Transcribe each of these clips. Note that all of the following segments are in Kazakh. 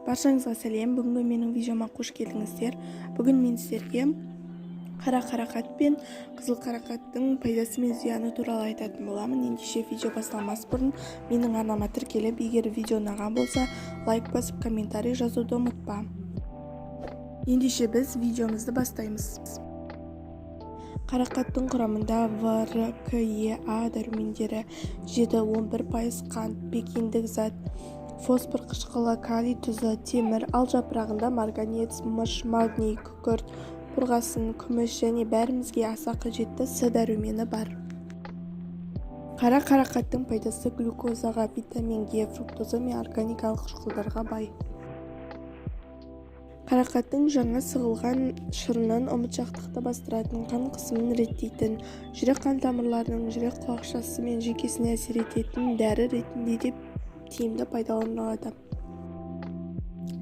Баршаңызға сәлем. Бүгінгі менің видеома қош келдіңіздер. Бүгін мен сіздерге қара қарақат пен қызыл қарақаттың пайдасы мен зияны туралы айтатын боламын. Ендеше видео басталмас бұрын менің арнама тіркеліп, егер видео ұнаған болса, лайк басып, комментарий жазуды ұмытпа. Ендеше біз видеомызды бастаймыз. Қарақаттың құрамында В, К, Е, А дәрумендері, 7-11% қант, пекиндік зат, фосфор қышқылы, калий тұзы, темір, ал жапырағында марганец, мыш, магний, күкірт, қорғасын, күміс және бәрімізге аса қажетті С дәрумені бар. Қара қарақаттың пайдасы глюкозаға, витамин Г, фруктоза мен органикалық қышқылдарға бай. Қарақаттың жаңа сығылған шырынын ұмытшақтықты бастыратын, қан қысымын реттейтін, жүрек қан тамырларының жүрек құлақшасы мен жүйкесіне әсер ететін дәрі ретінде де тиімді пайдаланылады.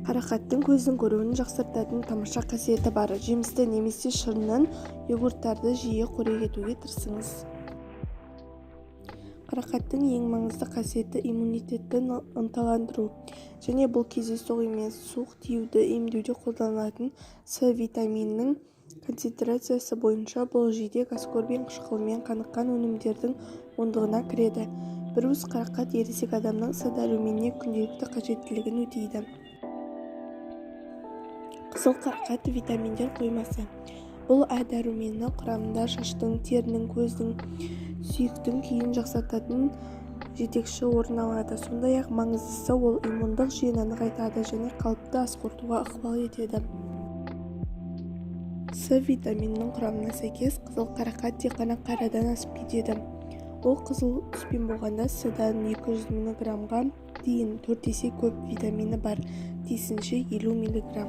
Қарақаттың көздің көруін жақсартатын тамаша қасиеті бар. Жемісті немесе шырынын, йогурттарды жиі қорек етуге тырысыңыз. Қарақаттың ең маңызды қасиеті иммунитетті ынталандыру, және бұл кездейсоқ емес, суық тиюді емдеуде қолданылатын С витаминінің концентрациясы бойынша бұл жидек аскорбин қышқылымен қаныққан өнімдердің ондығына кіреді. Бір уыс қарақат ересек адамның С дәруменіне күнделікті қажеттілігін өтейді. Қызыл қарақат витаминдер қоймасы. Бұл А дәрумені құрамында шаштың, терінің, көздің, сүйектің күйін жақсартатын жетекші орын алады. Сондай-ақ маңыздысы, ол иммундық жүйені нығайтады және қалыпты ас қорытуға ықпал етеді. С витаминінің құрамына сәйкес, қызыл қарақат тек қана қарадан асып кетеді. Ол қызыл түспен болғанда С-дан 200 мг-ға дейін 4 есе көп витамині бар, тиісінше 50 мг.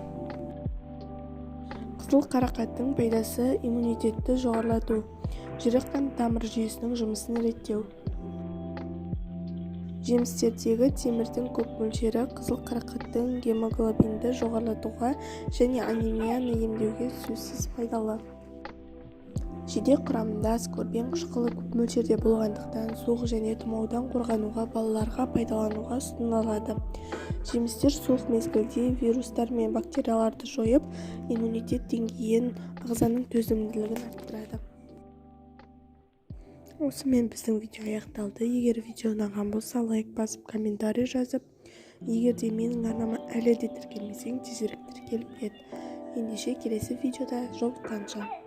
Қызыл қарақаттың пайдасы иммунитетті жоғарылату, жүрек қан тамыр жүйесінің жұмысын реттеу. Жемістердегі темірдің көп мөлшері қызыл қарақаттың гемоглобинді жоғарылатуға және анемияны емдеуге сөзсіз пайдалы. Жидек құрамында аскорбин қышқылы көп мөлшерде болғандықтан суық және тұмаудан қорғануға, балаларға пайдалануға ұсынылады. Жемістер суық мезгілде вирустар мен бактерияларды жойып, иммунитет деңгейін, ағзаның төзімділігін арттырады. Осымен біздің видео аяқталды. Егер видео ұнаған болса, лайк басып, комментарий жазып, егер де менің арнама әлі де тіркелмесең, тезірек тіркеліп кет. Ендеше келесі видеода жолыққанша.